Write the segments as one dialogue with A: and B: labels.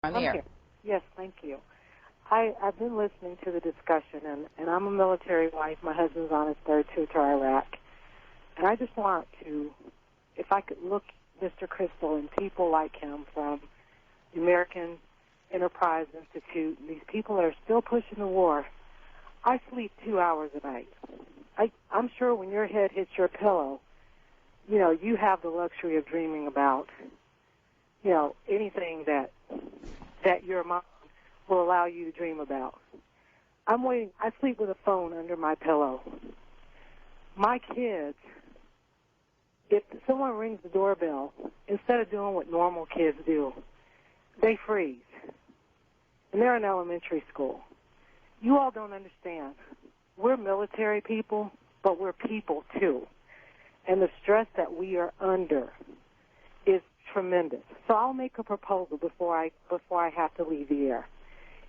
A: On the air.
B: Here. Yes, thank you. I've been listening to the discussion, and I'm a military wife. My husband's on his third tour to Iraq. And I just want to, if I could look Mr. Kristol and people like him from the American Enterprise Institute, these people that are still pushing the war. I sleep 2 hours a night. I'm sure when your head hits your pillow, you have the luxury of dreaming about, anything that your mind will allow you to dream about. I sleep with a phone under my pillow. My kids, if someone rings the doorbell, instead of doing what normal kids do, they freeze. And they're in elementary school. You all don't understand. We're military people, but we're people too. And the stress that we are under is tremendous. So I'll make a proposal before I have to leave the air.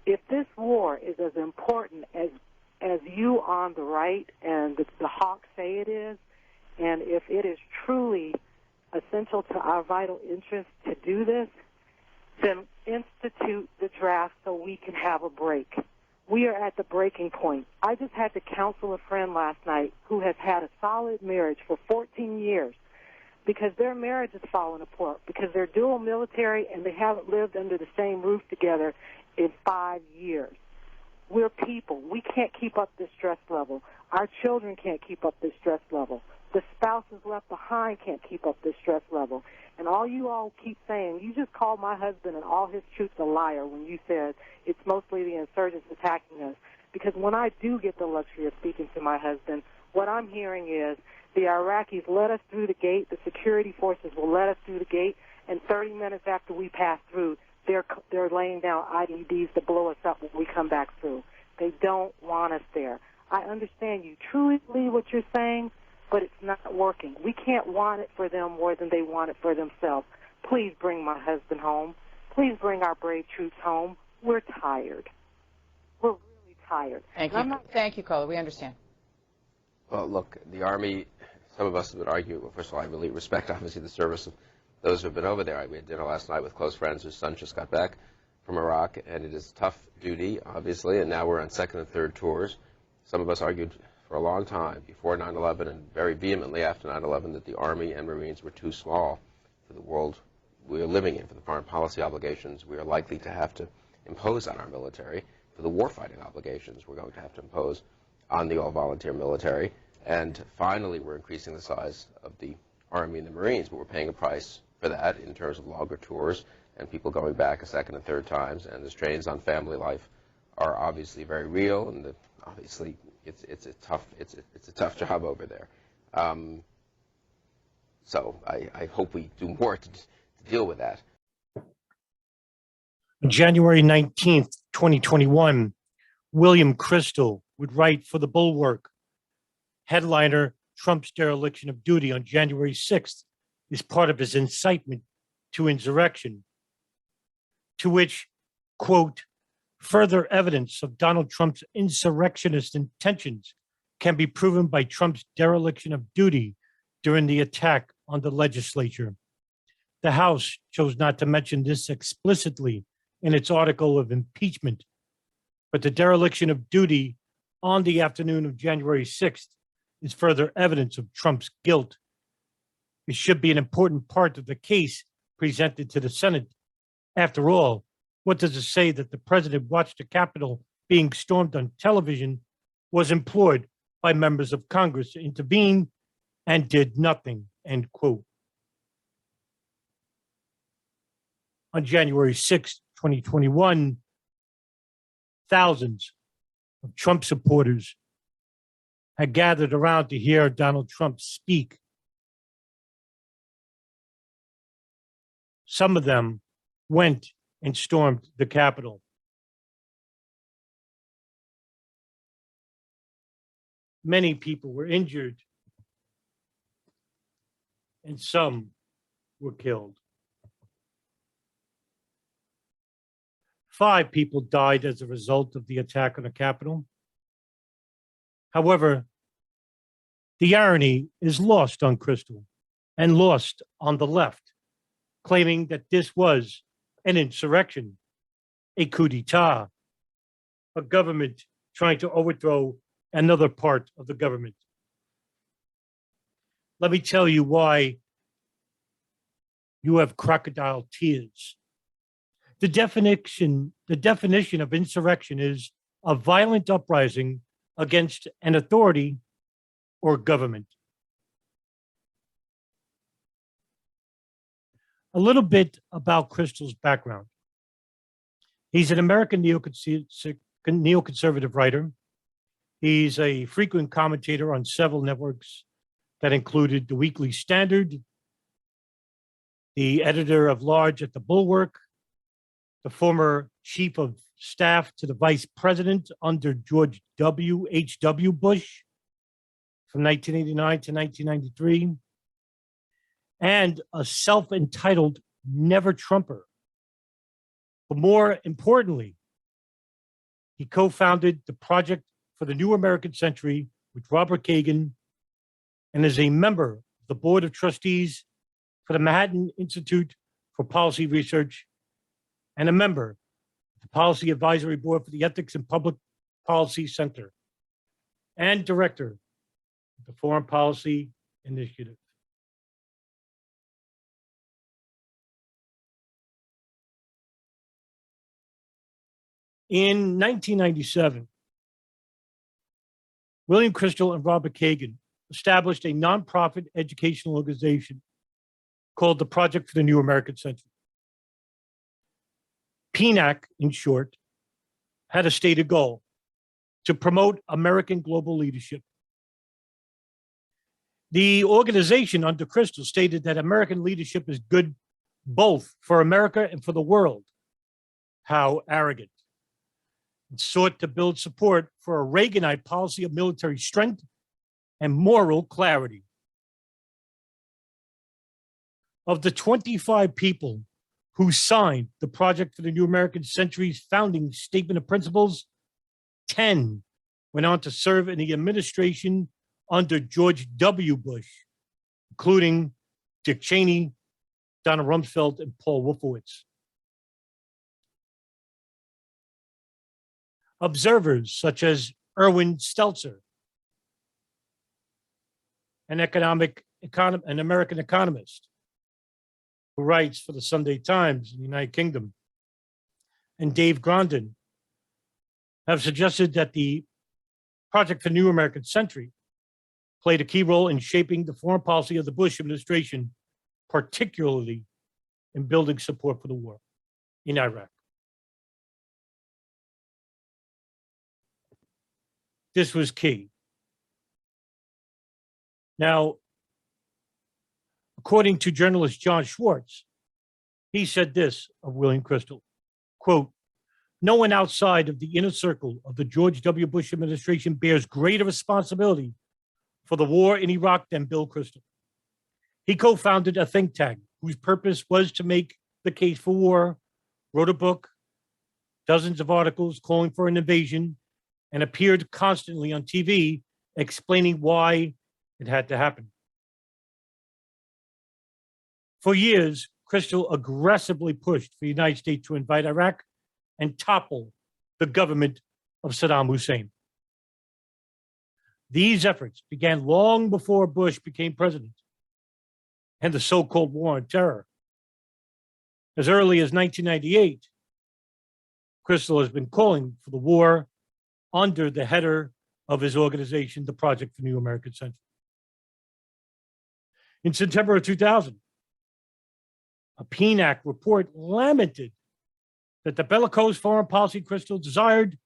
B: If this war is as important as you on the right and the hawks say it is, and if it is truly essential to our vital interests to do this, then institute the draft so we can have a break. We are at the breaking point. I just had to counsel a friend last night who has had a solid marriage for 14 years because their marriage has fallen apart because they're dual military and they haven't lived under the same roof together in 5 years. We're people. We can't keep up this stress level. Our children can't keep up this stress level. The spouses left behind can't keep up this stress level. And all you all keep saying, you just called my husband and all his troops a liar when you said it's mostly the insurgents attacking us. Because when I do get the luxury of speaking to my husband, what I'm hearing is the Iraqis let us through the gate, the security forces will let us through the gate, and 30 minutes after we pass through, they're laying down IEDs to blow us up when we come back through. They don't want us there. I understand you truly believe what you're saying, but it's not working. We can't want it for them more than they want it for themselves. Please bring my husband home. Please bring our brave troops home. We're tired. We're really tired.
A: Thank you. Thank you, caller. We understand.
C: Well, look, the Army, some of us would argue, well, first of all, I really respect, obviously, the service of those who have been over there. We had dinner last night with close friends whose son just got back from Iraq, and it is tough duty, obviously, and now we're on second and third tours. Some of us argued for a long time, before 9/11 and very vehemently after 9/11, that the Army and Marines were too small for the world we are living in, for the foreign policy obligations we are likely to have to impose on our military, for the warfighting obligations we're going to have to impose on the all-volunteer military. And finally, we're increasing the size of the Army and the Marines, but we're paying a price for that in terms of longer tours and people going back a second and third times, and the strains on family life are obviously very real, and obviously it's a tough job over there. So I hope we do more to deal with that.
D: On January 19th, 2021, William Kristol would write for The Bulwark. Headliner, Trump's dereliction of duty on January 6th is part of his incitement to insurrection, to which, quote, further evidence of Donald Trump's insurrectionist intentions can be proven by Trump's dereliction of duty during the attack on the legislature. The House chose not to mention this explicitly in its article of impeachment, but the dereliction of duty on the afternoon of January 6th is further evidence of Trump's guilt. It should be an important part of the case presented to the Senate. After all, what does it say that the president watched the Capitol being stormed on television, was employed by members of Congress to intervene, and did nothing, end quote. On January 6, 2021, thousands of Trump supporters had gathered around to hear Donald Trump speak. Some of them went and stormed the Capitol. Many people were injured, and some were killed. 5 people died as a result of the attack on the Capitol. However, the irony is lost on Kristol and lost on the left, claiming that this was an insurrection. a coup d'etat, a government trying to overthrow another part of the government. Let me tell you why you have crocodile tears. The definition of insurrection is a violent uprising against an authority or government. A little bit about Kristol's background. He's an American neoconservative writer. He's a frequent commentator on several networks that included the Weekly Standard, the editor-at-large at the Bulwark, the former chief of staff to the vice president under George H.W. Bush from 1989 to 1993, and a self-entitled never-Trumper. But more importantly, he co-founded the Project for the New American Century with Robert Kagan and is a member of the Board of Trustees for the Manhattan Institute for Policy Research and a member of the Policy Advisory Board for the Ethics and Public Policy Center and director of the Foreign Policy Initiative. In 1997, William Kristol and Robert Kagan established a nonprofit educational organization called the Project for the New American Century. PNAC, in short, had a stated goal to promote American global leadership. The organization under Kristol stated that American leadership is good both for America and for the world. How arrogant. It sought to build support for a Reaganite policy of military strength and moral clarity. Of the 25 people who signed the Project for the New American Century's founding statement of principles, 10 went on to serve in the administration under George W. Bush, including Dick Cheney, Donald Rumsfeld, and Paul Wolfowitz. Observers such as Erwin Stelzer, an American economist who writes for the Sunday Times in the United Kingdom, and Dave Grondin have suggested that the Project for New American Century played a key role in shaping the foreign policy of the Bush administration, particularly in building support for the war in Iraq. This was key. Now, according to journalist John Schwartz, he said this of William Kristol, quote, "No one outside of the inner circle of the George W. Bush administration bears greater responsibility for the war in Iraq than Bill Kristol. He co-founded a think tank whose purpose was to make the case for war, wrote a book, dozens of articles calling for an invasion, and appeared constantly on TV explaining why it had to happen. For years, Kristol aggressively pushed for the United States to invade Iraq and topple the government of Saddam Hussein. These efforts began long before Bush became president and the so-called war on terror. As early as 1998, Kristol has been calling for the war under the header of his organization, the Project for New American Century. In September of 2000, a PNAC report lamented that the bellicose foreign policy Kristol desired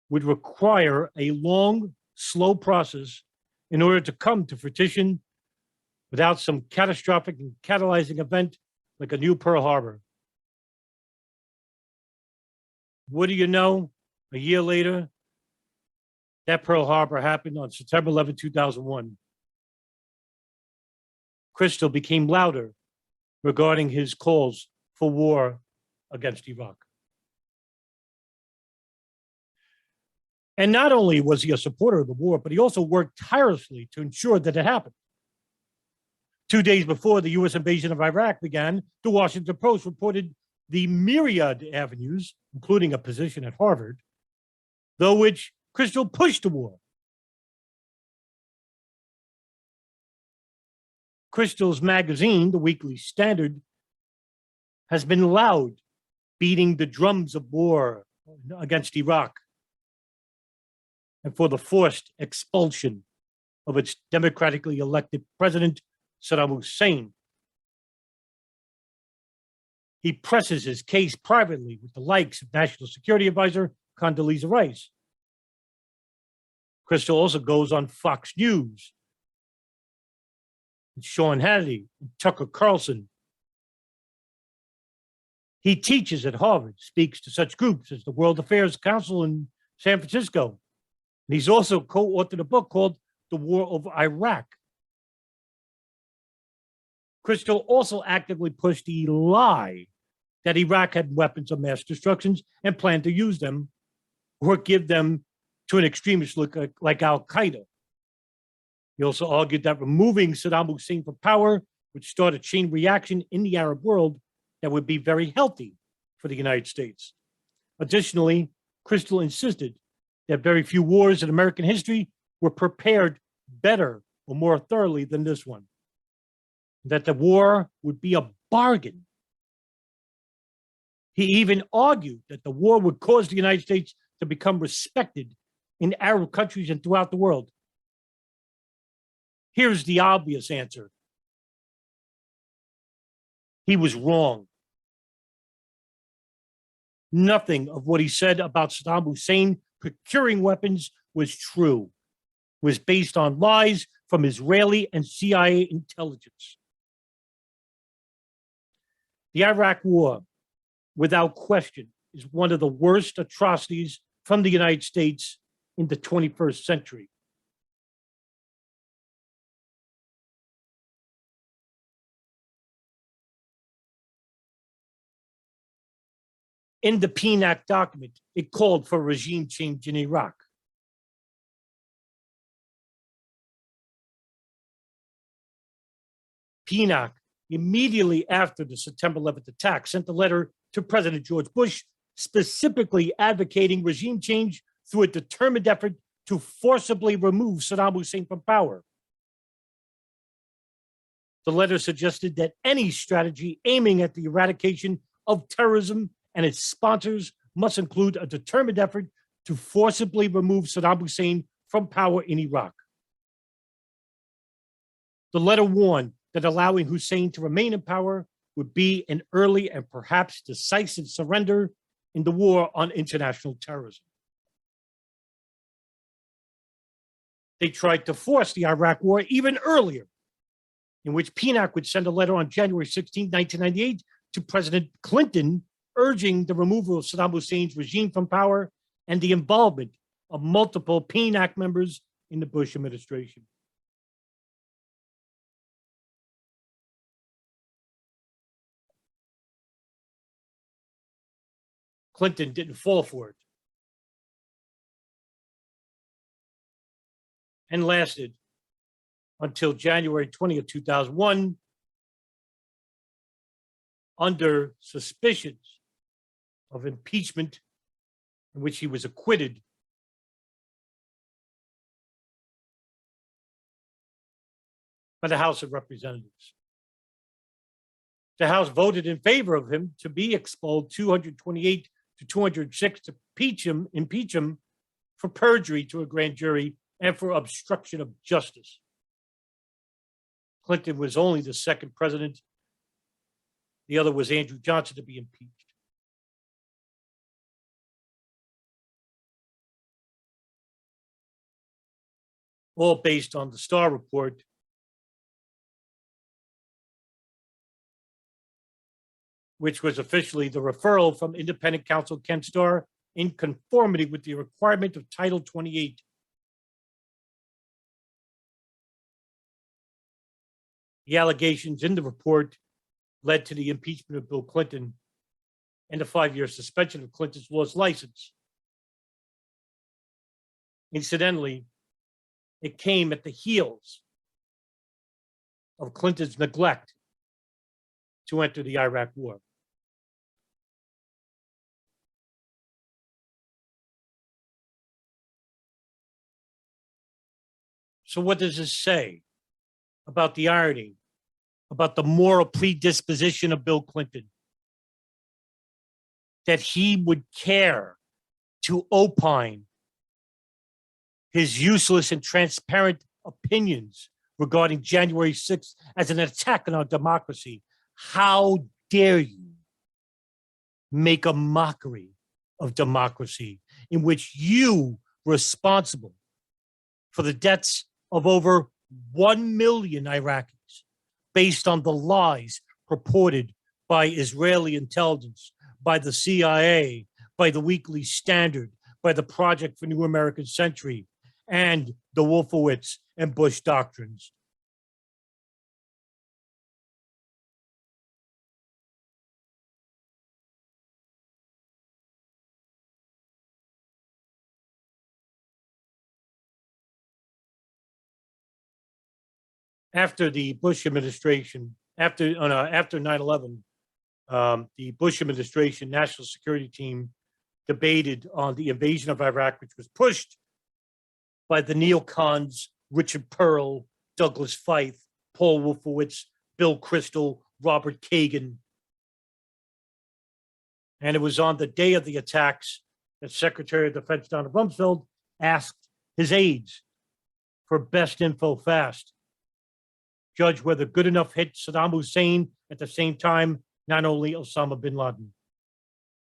D: would require a long, slow process in order to come to fruition without some catastrophic and catalyzing event like a new Pearl Harbor. What do you know? A year later, that Pearl Harbor happened on September 11, 2001. Kristol became louder regarding his calls for war against Iraq. And not only was he a supporter of the war, but he also worked tirelessly to ensure that it happened. 2 days before the U.S. invasion of Iraq began, the Washington Post reported the myriad avenues, including a position at Harvard, though which Kristol pushed the war. Kristol's magazine, The Weekly Standard, has been loud, beating the drums of war against Iraq and for the forced expulsion of its democratically elected president, Saddam Hussein. He presses his case privately with the likes of National Security Advisor Condoleezza Rice. Kristol also goes on Fox News, and Sean Hannity, and Tucker Carlson. He teaches at Harvard, speaks to such groups as the World Affairs Council in San Francisco. And he's also co-authored a book called The War of Iraq. Kristol also actively pushed the lie that Iraq had weapons of mass destruction and planned to use them or give them to an extremist like Al Qaeda. He also argued that removing Saddam Hussein from power would start a chain reaction in the Arab world that would be very healthy for the United States. Additionally, Kristol insisted that very few wars in American history were prepared better or more thoroughly than this one, that the war would be a bargain. He even argued that the war would cause the United States to become respected in Arab countries and throughout the world. Here's the obvious answer. He was wrong. Nothing of what he said about Saddam Hussein procuring weapons was true. It was based on lies from Israeli and CIA intelligence. The Iraq War, without question, is one of the worst atrocities from the United States in the 21st century. In the PNAC document, it called for regime change in Iraq. PNAC, immediately after the September 11th attack, sent a letter to President George Bush specifically advocating regime change through a determined effort to forcibly remove Saddam Hussein from power. The letter suggested that any strategy aiming at the eradication of terrorism and its sponsors must include a determined effort to forcibly remove Saddam Hussein from power in Iraq. The letter warned that allowing Hussein to remain in power would be an early and perhaps decisive surrender in the war on international terrorism. They tried to force the Iraq war even earlier, in which PNAC would send a letter on January 16, 1998 to President Clinton urging the removal of Saddam Hussein's regime from power and the involvement of multiple PNAC members in the Bush administration. Clinton didn't fall for it and lasted until January 20th, 2001, under suspicions of impeachment in which he was acquitted by the House of Representatives. The House voted in favor of him to be expelled 228 to 206 to impeach him for perjury to a grand jury and for obstruction of justice. Clinton was only the second president. The other was Andrew Johnson to be impeached. All based on the Starr report, which was officially the referral from independent counsel Ken Starr in conformity with the requirement of Title 28. The allegations in the report led to the impeachment of Bill Clinton and a 5-year suspension of Clinton's law's license. Incidentally, it came at the heels of Clinton's neglect to enter the Iraq War. So what does this say about the irony, about the moral predisposition of Bill Clinton? That he would care to opine his useless and transparent opinions regarding January 6th as an attack on our democracy. How dare you make a mockery of democracy in which you were responsible for the deaths of over 1 million Iraqis based on the lies purported by Israeli intelligence, by the CIA, by the Weekly Standard, by the Project for New American Century, and the Wolfowitz and Bush doctrines. After the Bush administration, after 9/11, the Bush administration national security team debated on the invasion of Iraq, which was pushed by the neocons, Richard Pearl, Douglas Feith, Paul Wolfowitz, Bill Kristol, Robert Kagan. And it was on the day of the attacks that Secretary of Defense Donald Rumsfeld asked his aides for best info fast. Judge whether good enough hit Saddam Hussein at the same time, not only Osama bin Laden,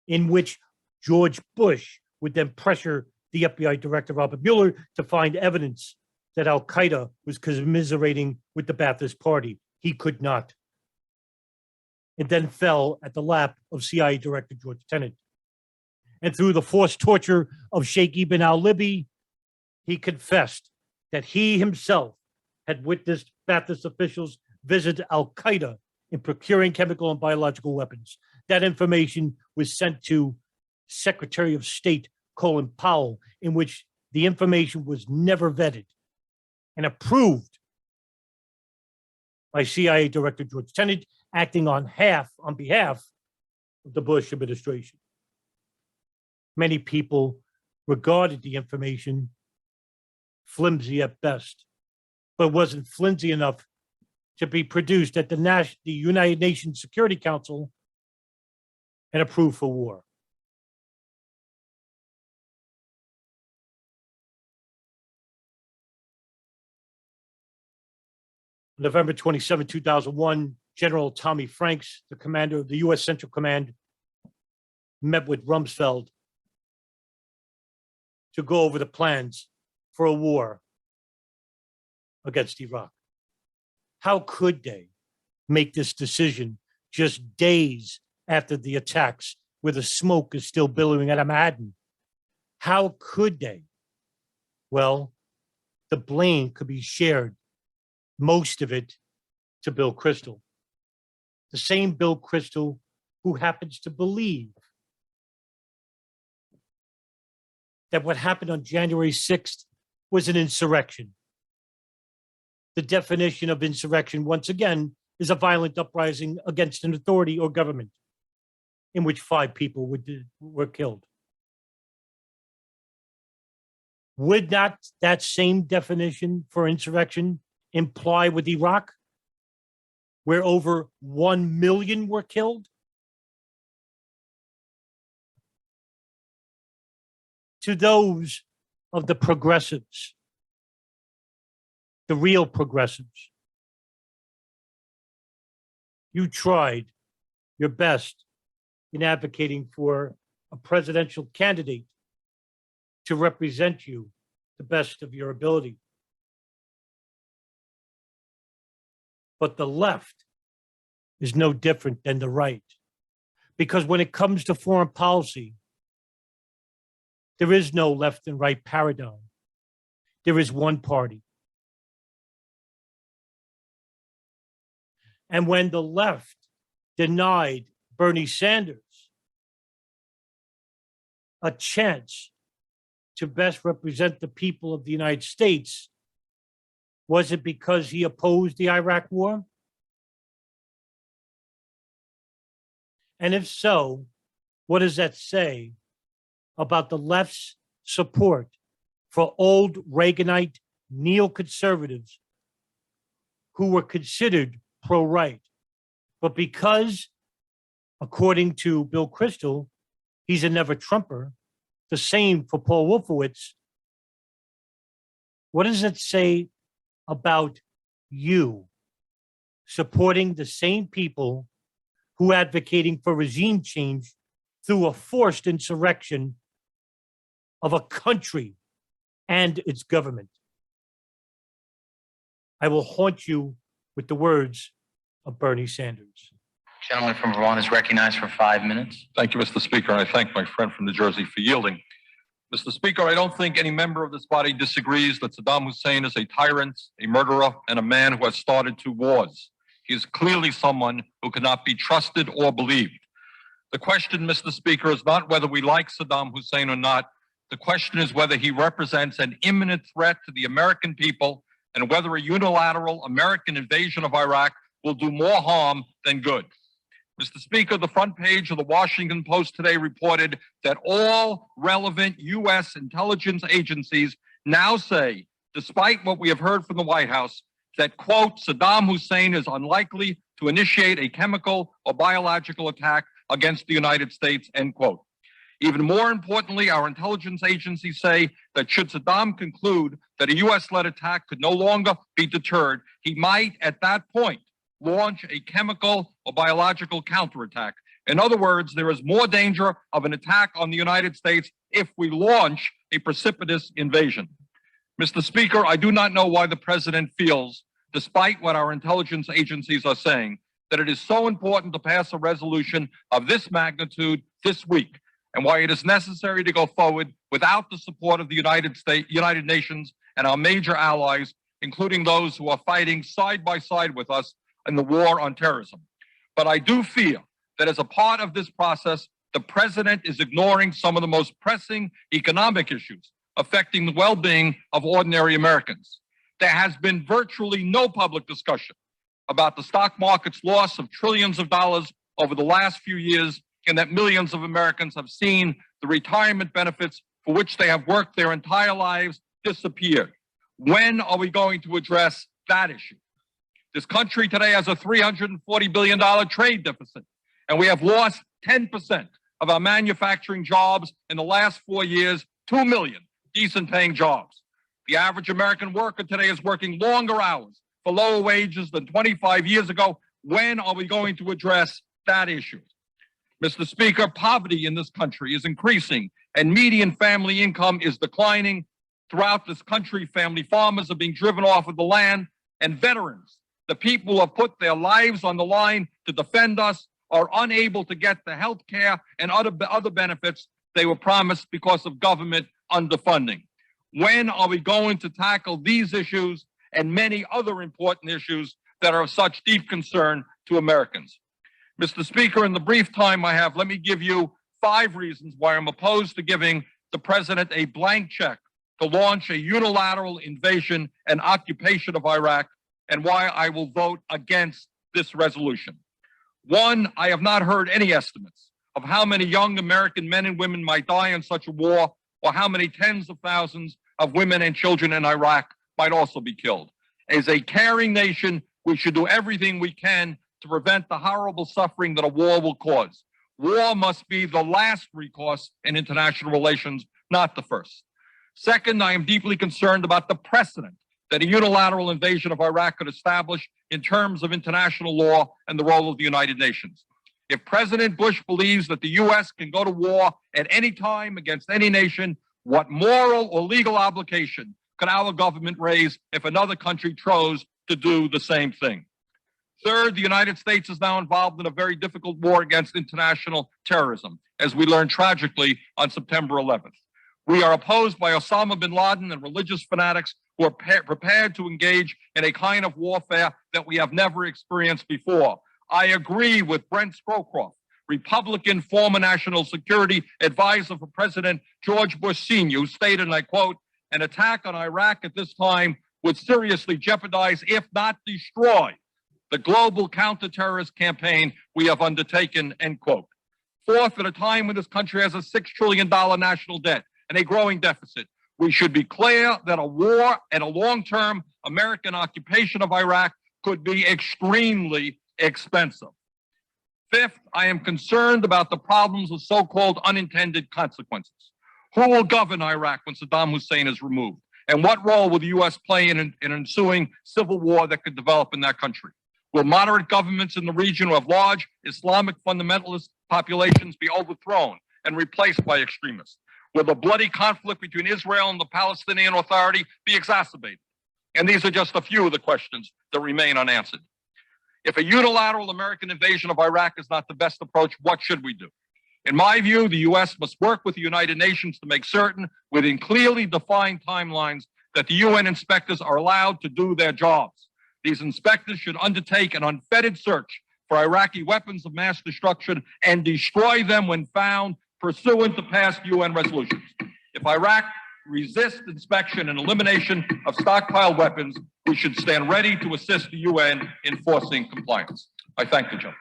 D: in which George Bush would then pressure the FBI Director Robert Mueller to find evidence that Al Qaeda was commiserating with the Ba'athist Party. He could not. It then fell at the lap of CIA Director George Tenet. And through the forced torture of Sheikh Ibn al-Libi, he confessed that he himself had witnessed Ba'athist officials visit Al Qaeda in procuring chemical and biological weapons. That information was sent to Secretary of State Colin Powell, in which the information was never vetted and approved by CIA Director George Tenet, acting on behalf of the Bush administration. Many people regarded the information flimsy at best, but wasn't flimsy enough to be produced at the United Nations Security Council and approved for war. November 27, 2001, General Tommy Franks, the commander of the U.S. Central Command, met with Rumsfeld to go over the plans for a war against Iraq. How could they make this decision just days after the attacks where the smoke is still billowing at Manhattan? How could they? Well, the blame could be shared, most of it, to Bill Kristol. The same Bill Kristol who happens to believe that what happened on January 6th was an insurrection. The definition of insurrection, once again, is a violent uprising against an authority or government in which 5 people were killed. Would not that same definition for insurrection imply with Iraq, where over 1 million were killed? To those of the progressives, the real progressives, you tried your best in advocating for a presidential candidate to represent you the best of your ability. But the left is no different than the right, because when it comes to foreign policy, there is no left and right paradigm. There is one party. And when the left denied Bernie Sanders a chance to best represent the people of the United States, was it because he opposed the Iraq War? And if so, what does that say about the left's support for old Reaganite neoconservatives who were considered pro-right. But because, according to Bill Kristol, he's a never-Trumper, the same for Paul Wolfowitz, what does it say about you supporting the same people who advocating for regime change through a forced insurrection of a country and its government? I will haunt you with the words of Bernie Sanders.
E: Gentleman from Vermont is recognized for 5 minutes.
F: Thank you, Mr. Speaker, and I thank my friend from New Jersey for yielding. Mr. Speaker, I don't think any member of this body disagrees that Saddam Hussein is a tyrant, a murderer, and a man who has started 2 wars. He is clearly someone who cannot be trusted or believed. The question, Mr. Speaker, is not whether we like Saddam Hussein or not. The question is whether he represents an imminent threat to the American people and whether a unilateral American invasion of Iraq will do more harm than good. Mr. Speaker, the front page of the Washington Post today reported that all relevant U.S. intelligence agencies now say, despite what we have heard from the White House, that, quote, Saddam Hussein is unlikely to initiate a chemical or biological attack against the United States, end quote. Even more importantly, our intelligence agencies say that should Saddam conclude that a U.S.-led attack could no longer be deterred, he might, at that point, launch a chemical or biological counterattack. In other words, there is more danger of an attack on the United States if we launch a precipitous invasion. Mr. Speaker, I do not know why the president feels, despite what our intelligence agencies are saying, that it is so important to pass a resolution of this magnitude this week, and why it is necessary to go forward without the support of the United Nations and our major allies, including those who are fighting side by side with us in the war on terrorism. But I do fear that as a part of this process, the president is ignoring some of the most pressing economic issues affecting the well-being of ordinary Americans. There has been virtually no public discussion about the stock market's loss of trillions of dollars over the last few years, and that millions of Americans have seen the retirement benefits for which they have worked their entire lives disappear. When are we going to address that issue? This country today has a $340 billion trade deficit, and we have lost 10% of our manufacturing jobs in the last 4 years, 2 million decent-paying jobs. The average American worker today is working longer hours for lower wages than 25 years ago. When are we going to address that issue? Mr. Speaker, poverty in this country is increasing, and median family income is declining. Throughout this country, family farmers are being driven off of the land, and veterans, the people who have put their lives on the line to defend us, are unable to get the health care and other benefits they were promised because of government underfunding. When are we going to tackle these issues and many other important issues that are of such deep concern to Americans? Mr. Speaker, in the brief time I have, let me give you 5 reasons why I'm opposed to giving the president a blank check to launch a unilateral invasion and occupation of Iraq, and why I will vote against this resolution. 1, I have not heard any estimates of how many young American men and women might die in such a war, or how many tens of thousands of women and children in Iraq might also be killed. As a caring nation, we should do everything we can to prevent the horrible suffering that a war will cause. War must be the last recourse in international relations, not the first. Second, I am deeply concerned about the precedent that a unilateral invasion of Iraq could establish in terms of international law and the role of the United Nations. If President Bush believes that the U.S. can go to war at any time against any nation, what moral or legal obligation could our government raise if another country chose to do the same thing? Third, the United States is now involved in a very difficult war against international terrorism, as we learned tragically on September 11th. We are opposed by Osama bin Laden and religious fanatics who are prepared to engage in a kind of warfare that we have never experienced before. I agree with Brent Scowcroft, Republican former National Security Advisor for President George Bush Sr., who stated, and I quote, "An attack on Iraq at this time would seriously jeopardize, if not destroy, the global counterterrorist campaign we have undertaken," end quote. Fourth, at a time when this country has a $6 trillion national debt and a growing deficit, We should be clear that a war and a long-term American occupation of Iraq could be extremely expensive. Fifth, I am concerned about the problems of so-called unintended consequences. Who will govern Iraq when Saddam Hussein is removed? And what role will the U.S. play in an ensuing civil war that could develop in that country? Will moderate governments in the region who have large Islamic fundamentalist populations be overthrown and replaced by extremists? Will the bloody conflict between Israel and the Palestinian Authority be exacerbated? And these are just a few of the questions that remain unanswered. If a unilateral American invasion of Iraq is not the best approach, what should we do? In my view, the U.S. must work with the United Nations to make certain, within clearly defined timelines, that the UN inspectors are allowed to do their jobs. These inspectors should undertake an unfettered search for Iraqi weapons of mass destruction and destroy them when found, pursuant to past UN resolutions. If Iraq resists inspection and elimination of stockpiled weapons, we should stand ready to assist the UN in enforcing compliance. I thank the gentleman.